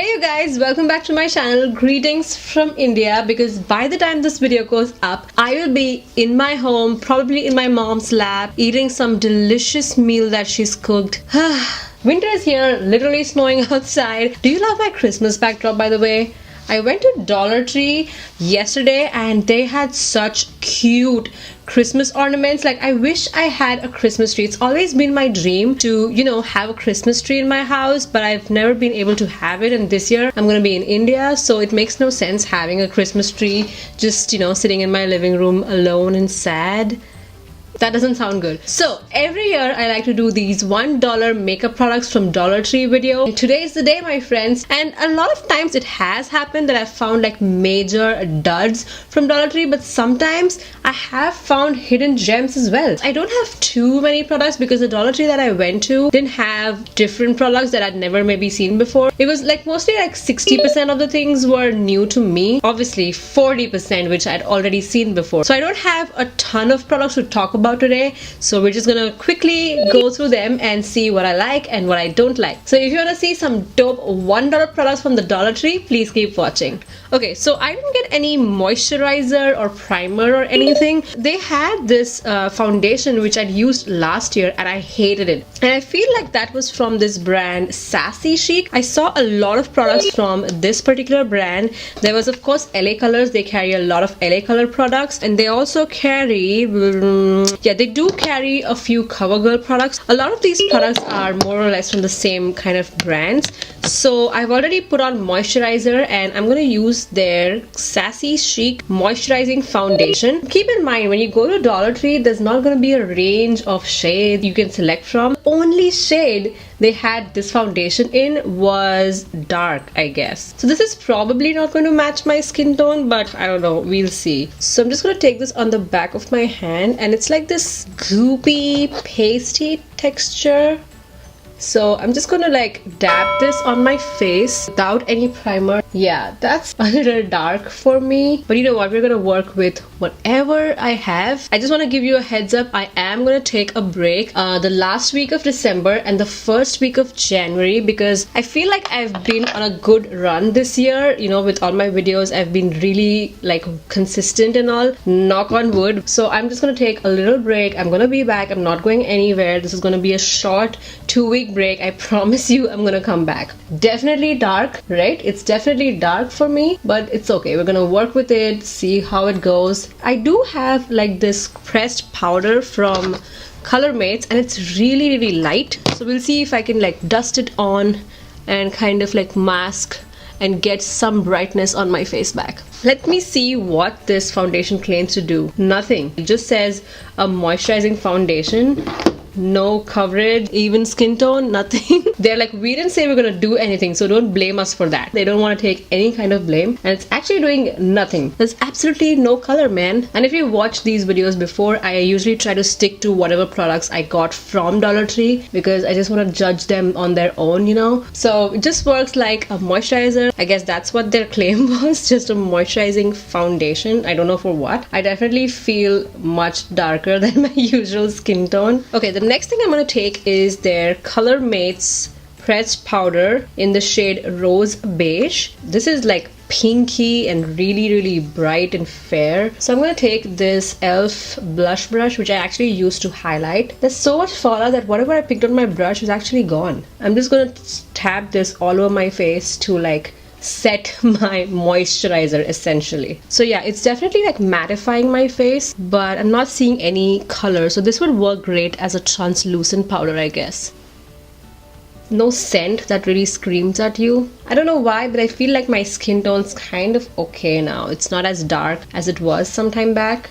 Hey you guys, welcome back to my channel. Greetings from India, because by the time this video goes up, I will be in my home, probably in my mom's lap, eating some delicious meal that she's cooked. Winter is here, literally snowing outside. Do you love my Christmas backdrop, by the way? I went to Dollar Tree yesterday and they had such cute Christmas ornaments. Like, I wish I had a Christmas tree. It's always been my dream to, have a Christmas tree in my house, but I've never been able to have it. And this year I'm gonna be in India, so it makes no sense having a Christmas tree just, sitting in my living room alone and sad. That doesn't sound good. So every year I like to do these $1 makeup products from Dollar Tree video. And today is the day, my friends. And a lot of times it has happened that I've found like major duds from Dollar Tree, but sometimes I have found hidden gems as well. I don't have too many products because the Dollar Tree that I went to didn't have different products that I'd never maybe seen before. It was like mostly like 60% of the things were new to me. Obviously 40% which I'd already seen before. So I don't have a ton of products to talk about today, so we're just gonna quickly go through them and see what I like and what I don't like. So if you want to see some dope $1 products from the Dollar Tree, please keep watching. Okay, so I didn't get any moisturizer or primer or anything. They had this foundation which I'd used last year and I hated it, and I feel like that was from this brand Sassy Chic. I saw a lot of products from this particular brand. There was of course LA Colors. They carry a lot of LA Color products, and they also carry they do carry a few CoverGirl products. A lot of these products are more or less from the same kind of brands. So I've already put on moisturizer and I'm gonna use their Sassy Chic moisturizing foundation. Keep in mind, when you go to Dollar Tree, there's not gonna be a range of shades you can select from. Only shade they had this foundation in was dark, I guess. So this is probably not going to match my skin tone, but I don't know, we'll see. So I'm just going to take this on the back of my hand, and it's like this goopy, pasty texture. So I'm just gonna like dab this on my face without any primer. Yeah, that's a little dark for me, but you know what, we're gonna work with whatever I have. I just want to give you a heads up, I am gonna take a break the last week of December and the first week of January, because I feel like I've been on a good run this year. With all my videos, I've been really like consistent and all, knock on wood. So I'm just gonna take a little break. I'm gonna be back. I'm not going anywhere. This is gonna be a short 2-week break. I promise you I'm gonna come back. Definitely dark, right? It's definitely dark for me, but it's okay. We're gonna work with it, see how it goes. I do have like this pressed powder from Colormates, and it's really light, so we'll see if I can like dust it on and kind of like mask and get some brightness on my face back. Let me see what this foundation claims to do. Nothing. It just says a moisturizing foundation. No coverage, even skin tone, nothing. They're like, we didn't say we're gonna do anything, so don't blame us for that. They don't want to take any kind of blame, and it's actually doing nothing. There's absolutely no color, man. And if you watch these videos before, I usually try to stick to whatever products I got from Dollar Tree, because I just want to judge them on their own, So it just works like a moisturizer. I guess that's what their claim was, just a moisturizing foundation. I don't know for what. I definitely feel much darker than my usual skin tone. Okay, the next thing I'm going to take is their Colormates pressed powder in the shade Rose Beige. This is like pinky and really bright and fair. So I'm going to take this e.l.f. blush brush, which I actually used to highlight. There's so much fallout that whatever I picked on my brush is actually gone. I'm just going to tap this all over my face to like set my moisturizer essentially. So yeah, it's definitely like mattifying my face, but I'm not seeing any color, so this would work great as a translucent powder, I guess. No scent that really screams at you. I don't know why, but I feel like my skin tone's kind of okay now. It's not as dark as it was some time back.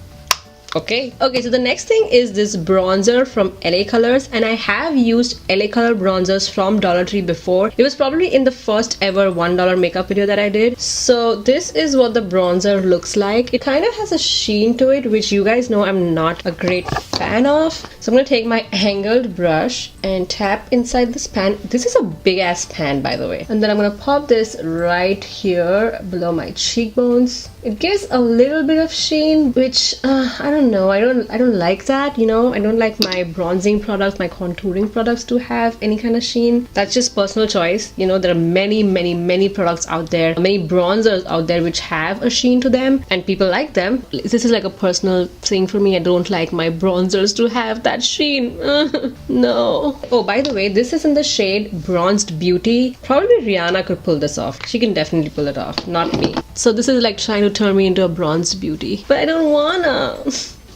Okay, so the next thing is this bronzer from LA Colors, and I have used LA Color bronzers from Dollar Tree before. It was probably in the first ever $1 makeup video that I did. So this is what the bronzer looks like. It kind of has a sheen to it, which you guys know I'm not a great pan off. So I'm going to take my angled brush and tap inside this pan. This is a big ass pan, by the way. And then I'm going to pop this right here below my cheekbones. It gives a little bit of sheen, which I don't know. I don't like that, you know. I don't like my bronzing products, my contouring products to have any kind of sheen. That's just personal choice. You know, there are many products out there, many bronzers out there which have a sheen to them and people like them. This is like a personal thing for me. I don't like my bronzers to have that sheen. No. Oh, by the way, this is in the shade Bronzed Beauty. Probably Rihanna could pull this off. She can definitely pull it off, not me. So this is like trying to turn me into a bronzed beauty, but I don't wanna.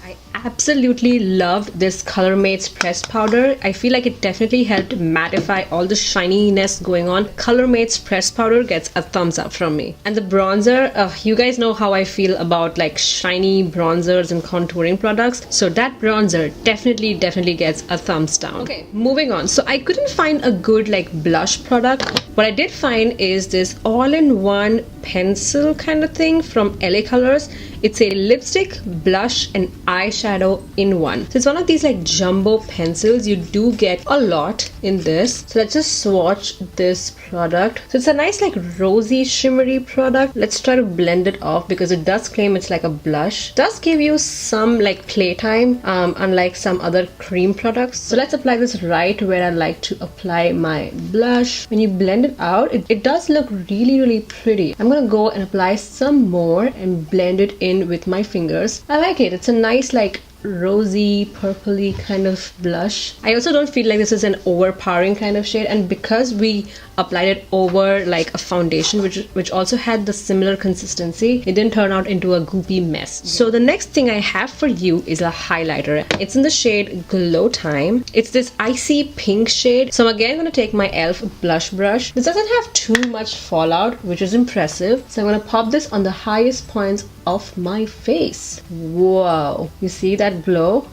I absolutely loved this ColorMate's pressed powder. I feel like it definitely helped mattify all the shininess going on. ColorMate's pressed powder gets a thumbs up from me. And the bronzer, you guys know how I feel about like shiny bronzers and contouring products. So that bronzer definitely gets a thumbs down. Okay, moving on. So I couldn't find a good like blush product. What I did find is this all-in-one pencil kind of thing from LA Colors. It's a lipstick, blush, and eyeshadow in one. So it's one of these like jumbo pencils. You do get a lot in this. So let's just swatch this product. So it's a nice like rosy shimmery product. Let's try to blend it off because it does claim it's like a blush. It does give you some like playtime, unlike some other cream products. So let's apply this right where I like to apply my blush. When you blend it out, it does look really pretty. I'm gonna go and apply some more and blend it in with my fingers. I like it. It's a nice like rosy purpley kind of blush. I also don't feel like this is an overpowering kind of shade, and because we applied it over like a foundation which also had the similar consistency, it didn't turn out into a goopy mess. So the next thing I have for you is a highlighter. It's in the shade Glow Time. It's this icy pink shade. So I'm again going to take my e.l.f. blush brush. This doesn't have too much fallout, which is impressive. So I'm going to pop this on the highest points of my face. Whoa, you see that glow?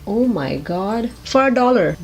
Oh my god. For $1,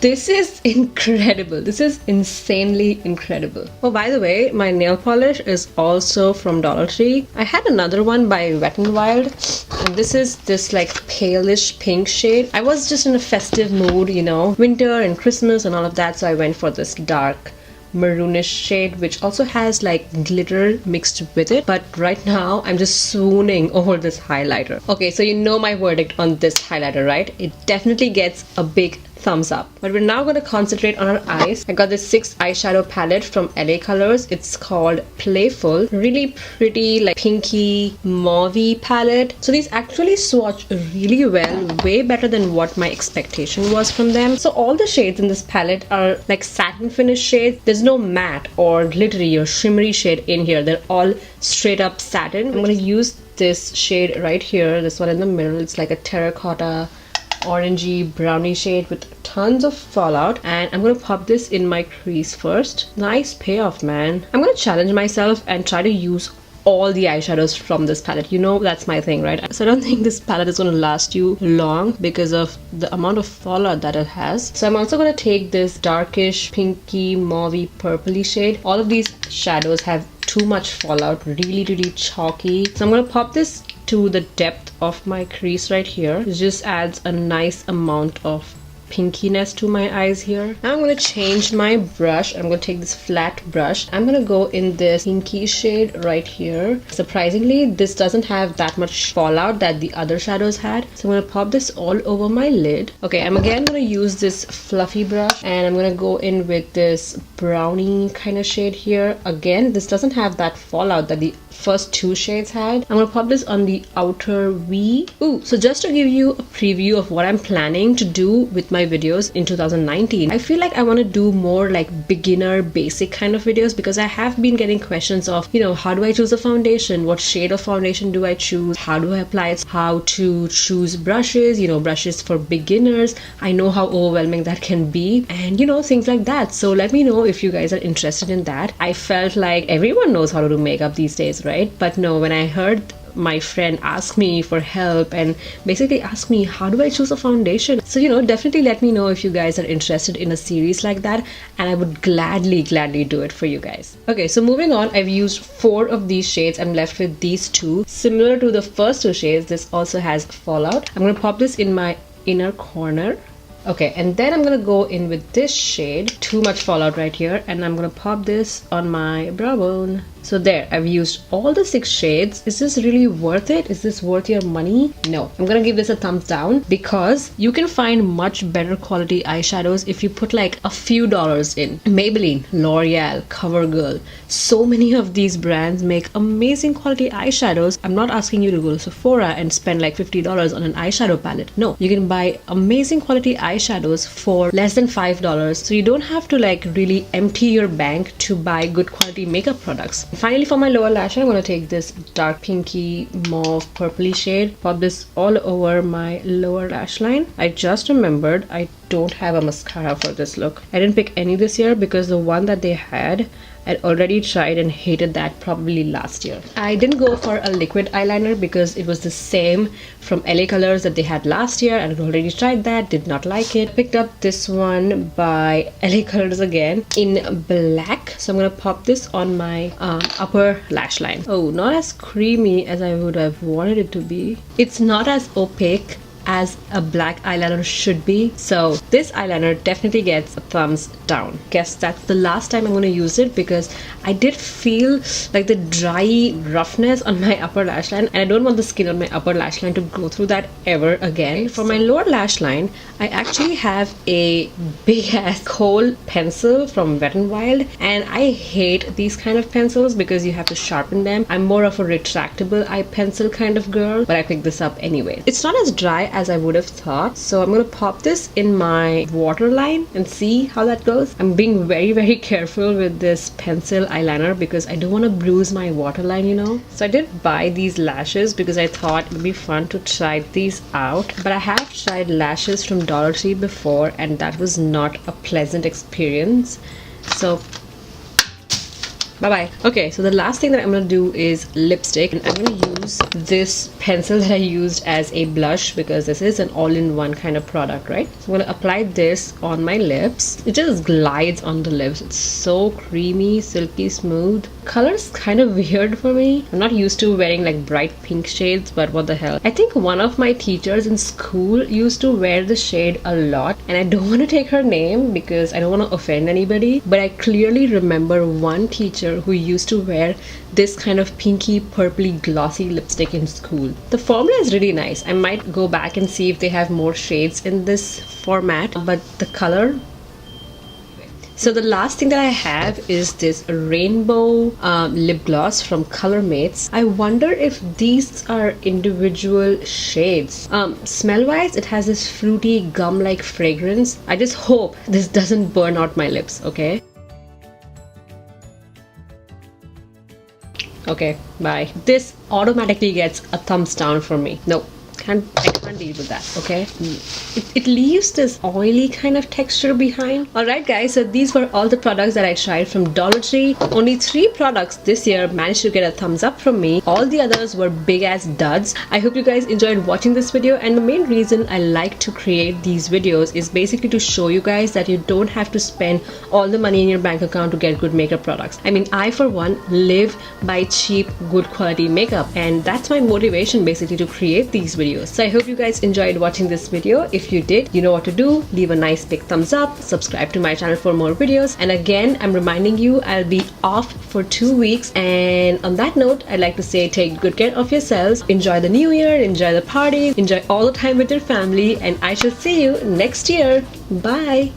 this is incredible. This is insanely incredible. Oh, by the way, my nail polish is also from Dollar Tree. I had another one by Wet n Wild, and this is this like palish pink shade. I was just in a festive mood, you know, winter and Christmas and all of that, so I went for this dark maroonish shade, which also has like glitter mixed with it. But right now I'm just swooning over this highlighter. Okay, so you know my verdict on this highlighter, right? It definitely gets a big thumbs up. But we're now going to concentrate on our eyes. I got this 6 eyeshadow palette from LA Colors. It's called Playful. Really pretty like pinky mauvey palette. So these actually swatch really well, way better than what my expectation was from them. So all the shades in this palette are like satin finish shades. There's no matte or glittery or shimmery shade in here. They're all straight up satin. I'm going to use this shade right here, this one in the middle. It's like a terracotta orangey brownie shade with tons of fallout, and I'm gonna pop this in my crease first. Nice payoff, man. I'm gonna challenge myself and try to use all the eyeshadows from this palette. You know that's my thing, right? So I don't think this palette is gonna last you long because of the amount of fallout that it has. So I'm also gonna take this darkish pinky mauvey purpley shade. All of these shadows have too much fallout, really chalky. So I'm gonna pop this to the depth of my crease right here. It just adds a nice amount of pinkiness to my eyes here. Now I'm going to change my brush. I'm going to take this flat brush. I'm going to go in this pinky shade right here. Surprisingly, this doesn't have that much fallout that the other shadows had. So I'm going to pop this all over my lid. Okay, I'm again going to use this fluffy brush, and I'm going to go in with this brownie kind of shade here. Again, this doesn't have that fallout that the first 2 shades had. I'm going to pop this on the outer V. Ooh, so just to give you a preview of what I'm planning to do with my videos in 2019, I feel like I want to do more like beginner basic kind of videos, because I have been getting questions of, you know, how do I choose a foundation? What shade of foundation do I choose? How do I apply it? How to choose brushes, you know, brushes for beginners. I know how overwhelming that can be, and you know, things like that. So let me know if you guys are interested in that. I felt like everyone knows how to do makeup these days, right? But no, when I heard my friend ask me for help and basically ask me how do I choose a foundation, so you know, definitely let me know if you guys are interested in a series like that, and I would gladly do it for you guys. Okay, so moving on, I've used 4 of these shades. I'm left with these 2. Similar to the first 2 shades, this also has fallout. I'm going to pop this in my inner corner. Okay, and then I'm gonna go in with this shade, Too Much Fallout right here, and I'm gonna pop this on my brow bone. So there, I've used all the 6 shades. Is this really worth it? Is this worth your money? No. I'm gonna give this a thumbs down because you can find much better quality eyeshadows if you put like a few dollars in. Maybelline, L'Oreal, CoverGirl, so many of these brands make amazing quality eyeshadows. I'm not asking you to go to Sephora and spend like $50 on an eyeshadow palette. No, you can buy amazing quality eyeshadows for less than $5. So you don't have to like really empty your bank to buy good quality makeup products. Finally, for my lower lash, I'm going to take this dark pinky mauve purpley shade, pop this all over my lower lash line. I just remembered I don't have a mascara for this look. I didn't pick any this year because the one that they had, I'd already tried and hated that probably last year. I didn't go for a liquid eyeliner because it was the same from LA Colors that they had last year, and I'd already tried that, did not like it. Picked up this one by LA Colors again in black. So I'm gonna pop this on my upper lash line. Oh, not as creamy as I would have wanted it to be. It's not as opaque as a black eyeliner should be, so this eyeliner definitely gets a thumbs down. Guess that's the last time I'm going to use it because I did feel like the dry roughness on my upper lash line, and I don't want the skin on my upper lash line to go through that ever again. For my lower lash line, I actually have a big ass kohl pencil from Wet n Wild, and I hate these kind of pencils because you have to sharpen them. I'm more of a retractable eye pencil kind of girl, but I picked this up anyway. It's not as dry as I would have thought, so I'm gonna pop this in my waterline and see how that goes. I'm being very careful with this pencil eyeliner because I don't want to bruise my waterline, you know. So I did buy these lashes because I thought it would be fun to try these out, but I have tried lashes from Dollar Tree before and that was not a pleasant experience. So bye-bye. Okay, so the last thing that I'm gonna do is lipstick, and I'm gonna use this pencil that I used as a blush because this is an all-in-one kind of product, right? So I'm gonna apply this on my lips. It just glides on the lips. It's so creamy, silky smooth. Color's kind of weird for me. I'm not used to wearing like bright pink shades, but what the hell. I think one of my teachers in school used to wear the shade a lot, and I don't want to take her name because I don't want to offend anybody, but I clearly remember one teacher who used to wear this kind of pinky purpley glossy lipstick in school. The formula is really nice. I might go back and see if they have more shades in this format, but the color. So the last thing that I have is this rainbow lip gloss from Color Mates. I wonder if these are individual shades. Smell wise, it has this fruity gum like fragrance. I just hope this doesn't burn out my lips, okay? Okay, bye. This automatically gets a thumbs down from me. No, I can't deal with that, okay? It leaves this oily kind of texture behind. Alright guys, so these were all the products that I tried from Dollar Tree. Only 3 products this year managed to get a thumbs up from me. All the others were big ass duds. I hope you guys enjoyed watching this video, and the main reason I like to create these videos is basically to show you guys that you don't have to spend all the money in your bank account to get good makeup products. I mean, I for one live by cheap, good quality makeup, and that's my motivation basically to create these videos. So I hope you guys enjoyed watching this video. If you did, you know what to do. Leave a nice big thumbs up, subscribe to my channel for more videos, and again, I'm reminding you I'll be off for 2 weeks, and on that note, I'd like to say take good care of yourselves, enjoy the new year, enjoy the parties, enjoy all the time with your family, and I shall see you next year. Bye.